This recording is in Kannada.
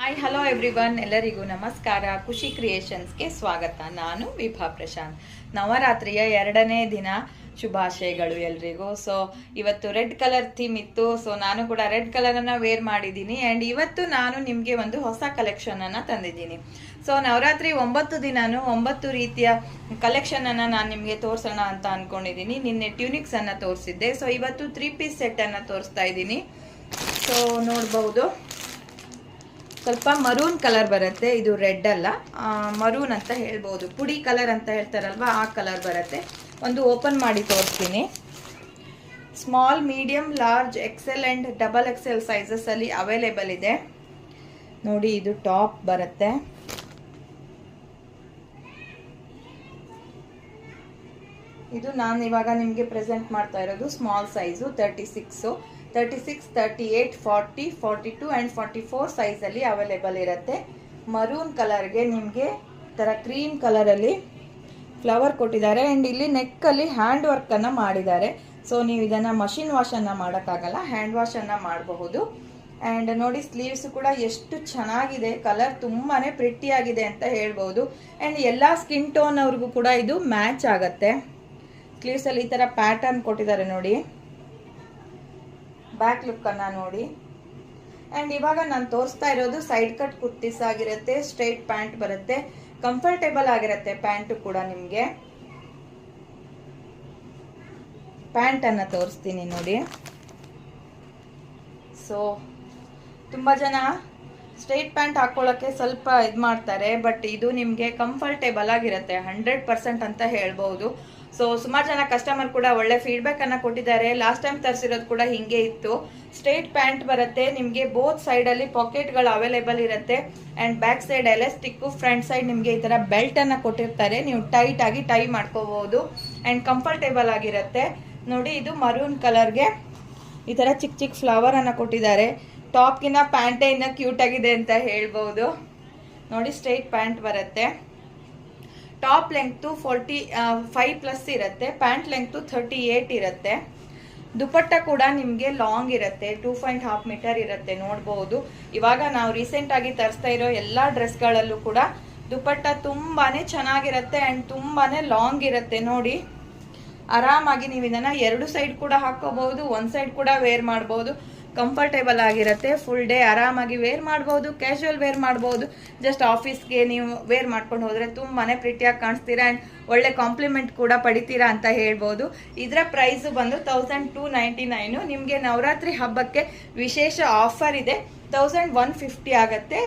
ಹಾಯ್ ಹಲೋ ಎವ್ರಿವನ್, ಎಲ್ಲರಿಗೂ ನಮಸ್ಕಾರ. ಖುಷಿ ಕ್ರಿಯೇಷನ್ಸ್ಗೆ ಸ್ವಾಗತ. ನಾನು ವಿಭಾ ಪ್ರಶಾಂತ್. ನವರಾತ್ರಿಯ 2ನೇ ದಿನ ಶುಭಾಶಯಗಳು ಎಲ್ರಿಗೂ. ಸೊ ಇವತ್ತು ರೆಡ್ ಕಲರ್ ಥೀಮ್ ಇತ್ತು. ಸೊ ನಾನು ಕೂಡ ರೆಡ್ ಕಲರನ್ನು ವೇರ್ ಮಾಡಿದ್ದೀನಿ. ಆ್ಯಂಡ್ ಇವತ್ತು ನಾನು ನಿಮಗೆ ಒಂದು ಹೊಸ ಕಲೆಕ್ಷನನ್ನು ತಂದಿದ್ದೀನಿ. ಸೊ ನವರಾತ್ರಿ 9 ದಿನಾನು 9 ರೀತಿಯ ಕಲೆಕ್ಷನನ್ನು ನಾನು ನಿಮಗೆ ತೋರಿಸೋಣ ಅಂತ ಅಂದ್ಕೊಂಡಿದ್ದೀನಿ. ನಿನ್ನೆ ಟ್ಯೂನಿಕ್ಸನ್ನು ತೋರಿಸಿದ್ದೆ. ಸೊ ಇವತ್ತು 3 ಪೀಸ್ ಸೆಟ್ಟನ್ನು ತೋರಿಸ್ತಾ ಇದ್ದೀನಿ. ಸೊ ನೋಡ್ಬೋದು, ಸ್ವಲ್ಪ ಮರೂನ್ ಕಲರ್ ಬರುತ್ತೆ. ಇದು ರೆಡ್ ಅಲ್ಲ, ಮರೂನ್ ಅಂತ ಹೇಳ್ಬೋದು. ಪುಡಿ ಕಲರ್ ಅಂತ ಹೇಳ್ತಾರಲ್ವ, ಆ ಕಲರ್ ಬರುತ್ತೆ. ಒಂದು ಓಪನ್ ಮಾಡಿ ತೋರಿಸ್ತೀನಿ. Small, medium, large, Excel and double XL sizes ಅಲ್ಲಿ ಅವೈಲೇಬಲ್ ಇದೆ. ನೋಡಿ, ಇದು ಟಾಪ್ ಬರುತ್ತೆ. ಇದು ನಾನು ಇವಾಗ ನಿಮಗೆ ಪ್ರೆಸೆಂಟ್ ಮಾಡ್ತಾ ಇರೋದು ಸ್ಮಾಲ್ ಸೈಜು 36, 38, 40, 42 ಆ್ಯಂಡ್ 44 ಸೈಜಲ್ಲಿ ಅವೈಲೇಬಲ್ ಇರುತ್ತೆ. ಮರೂನ್ ಕಲರ್ಗೆ ನಿಮಗೆ ಥರ ಕ್ರೀಮ್ ಕಲರಲ್ಲಿ ಫ್ಲವರ್ ಕೊಟ್ಟಿದ್ದಾರೆ. ಆ್ಯಂಡ್ ಇಲ್ಲಿ ನೆಕ್ಕಲ್ಲಿ ಹ್ಯಾಂಡ್ ವರ್ಕನ್ನು ಮಾಡಿದ್ದಾರೆ. ಸೊ ನೀವು ಇದನ್ನು ಮಷಿನ್ ವಾಶನ್ನು ಮಾಡೋಕ್ಕಾಗಲ್ಲ, ಹ್ಯಾಂಡ್ ವಾಶನ್ನು ಮಾಡಬಹುದು. ಆ್ಯಂಡ್ ನೋಡಿ, ಸ್ಲೀವ್ಸ್ ಕೂಡ ಎಷ್ಟು ಚೆನ್ನಾಗಿದೆ. ಕಲರ್ ತುಂಬಾ ಪ್ರಿಟ್ಟಿಯಾಗಿದೆ ಅಂತ ಹೇಳ್ಬೋದು. ಆ್ಯಂಡ್ ಎಲ್ಲ ಸ್ಕಿನ್ ಟೋನ್ ಅವ್ರಿಗೂ ಕೂಡ ಇದು ಮ್ಯಾಚ್ ಆಗುತ್ತೆ. ಸ್ಲೀವ್ಸಲ್ಲಿ ಈ ಥರ ಪ್ಯಾಟರ್ನ್ ಕೊಟ್ಟಿದ್ದಾರೆ ನೋಡಿ. ಬ್ಯಾಕ್ ಲುಕ್ಕನ್ನು ನೋಡಿ. ಆ್ಯಂಡ್ ಇವಾಗ ನಾನು ತೋರಿಸ್ತಾ ಇರೋದು ಸೈಡ್ ಕಟ್ ಕುರ್ತೀಸ್ ಆಗಿರುತ್ತೆ. ಸ್ಟ್ರೈಟ್ ಪ್ಯಾಂಟ್ ಬರುತ್ತೆ, ಕಂಫರ್ಟೇಬಲ್ ಆಗಿರುತ್ತೆ ಪ್ಯಾಂಟು ಕೂಡ. ನಿಮಗೆ ಪ್ಯಾಂಟನ್ನು ತೋರಿಸ್ತೀನಿ ನೋಡಿ. ಸೊ ತುಂಬ ಜನ ಸ್ಟ್ರೈಟ್ ಪ್ಯಾಂಟ್ ಹಾಕೊಳ್ಳೋಕ್ಕೆ ಸ್ವಲ್ಪ ಇದು ಮಾಡ್ತಾರೆ, ಬಟ್ ಇದು ನಿಮಗೆ ಕಂಫರ್ಟೇಬಲ್ ಆಗಿರುತ್ತೆ 100% ಅಂತ ಹೇಳ್ಬೋದು. ಸೊ ಸುಮಾರು ಜನ ಕಸ್ಟಮರ್ ಕೂಡ ಒಳ್ಳೆ ಫೀಡ್ಬ್ಯಾಕನ್ನು ಕೊಟ್ಟಿದ್ದಾರೆ. ಲಾಸ್ಟ್ ಟೈಮ್ ತರಿಸಿರೋದು ಕೂಡ ಹಿಂಗೆ ಇತ್ತು. ಸ್ಟ್ರೈಟ್ ಪ್ಯಾಂಟ್ ಬರುತ್ತೆ ನಿಮಗೆ. ಬೋತ್ ಸೈಡಲ್ಲಿ ಪಾಕೆಟ್ಗಳು ಅವೈಲೇಬಲ್ ಇರುತ್ತೆ. And back side elastic, front side ನಿಮಗೆ ಈ ಥರ ಬೆಲ್ಟನ್ನು ಕೊಟ್ಟಿರ್ತಾರೆ. ನೀವು ಟೈಟ್ ಆಗಿ ಟೈ ಮಾಡ್ಕೋಬಹುದು. ಆ್ಯಂಡ್ ಕಂಫರ್ಟೇಬಲ್ ಆಗಿರುತ್ತೆ ನೋಡಿ. ಇದು ಮರೂನ್ ಕಲರ್ಗೆ ಈ ಥರ ಚಿಕ್ಕ ಚಿಕ್ಕ ಫ್ಲವರನ್ನು ಕೊಟ್ಟಿದ್ದಾರೆ. ಟಾಪ್ಗಿನ್ನ ಪ್ಯಾಂಟೇ ಇನ್ನು ಕ್ಯೂಟ್ ಆಗಿದೆ ಅಂತ ಹೇಳ್ಬೋದು ನೋಡಿ. ಸ್ಟ್ರೈಟ್ ಪ್ಯಾಂಟ್ ಬರುತ್ತೆ. ಟಾಪ್ ಲೆಂಗ್ತು 45+ ಇರುತ್ತೆ. ಪ್ಯಾಂಟ್ ಲೆಂಗ್ತು 38 ಇರುತ್ತೆ. ದುಪಟ್ಟ ಕೂಡ ನಿಮಗೆ ಲಾಂಗ್ ಇರುತ್ತೆ, 2.5 ಮೀಟರ್ ಇರುತ್ತೆ. ನೋಡ್ಬೋದು, ಇವಾಗ ನಾವು ರೀಸೆಂಟ್ ಆಗಿ ತರಿಸ್ತಾ ಇರೋ ಎಲ್ಲ ಡ್ರೆಸ್ಗಳಲ್ಲೂ ಕೂಡ ದುಪಟ್ಟ ತುಂಬಾನೇ ಚೆನ್ನಾಗಿರುತ್ತೆ ಆ್ಯಂಡ್ ತುಂಬಾನೇ ಲಾಂಗ್ ಇರುತ್ತೆ ನೋಡಿ. ಆರಾಮಾಗಿ ನೀವು ಇದನ್ನು 2 ಸೈಡ್ ಕೂಡ ಹಾಕೋಬಹುದು, 1 ಸೈಡ್ ಕೂಡ ವೇರ್ ಮಾಡ್ಬೋದು. ಕಂಫರ್ಟೇಬಲ್ ಆಗಿರುತ್ತೆ. ಫುಲ್ ಡೇ ಆರಾಮಾಗಿ ವೇರ್ ಮಾಡ್ಬೋದು, ಕ್ಯಾಶುವಲ್ ವೇರ್ ಮಾಡ್ಬೋದು. ಜಸ್ಟ್ ಆಫೀಸ್ಗೆ ನೀವು ವೇರ್ ಮಾಡ್ಕೊಂಡು ಹೋದರೆ ತುಂಬಾ ಪ್ರಿಟಿಯಾಗಿ ಕಾಣಿಸ್ತೀರಾ. ಆ್ಯಂಡ್ ಒಳ್ಳೆ ಕಾಂಪ್ಲಿಮೆಂಟ್ ಕೂಡ ಪಡಿತೀರಾ ಅಂತ ಹೇಳ್ಬೋದು. ಇದರ ಪ್ರೈಸು ಬಂದು 1299. ನಿಮಗೆ ನವರಾತ್ರಿ ಹಬ್ಬಕ್ಕೆ ವಿಶೇಷ ಆಫರ್ ಇದೆ. 1150 ಆಗುತ್ತೆ.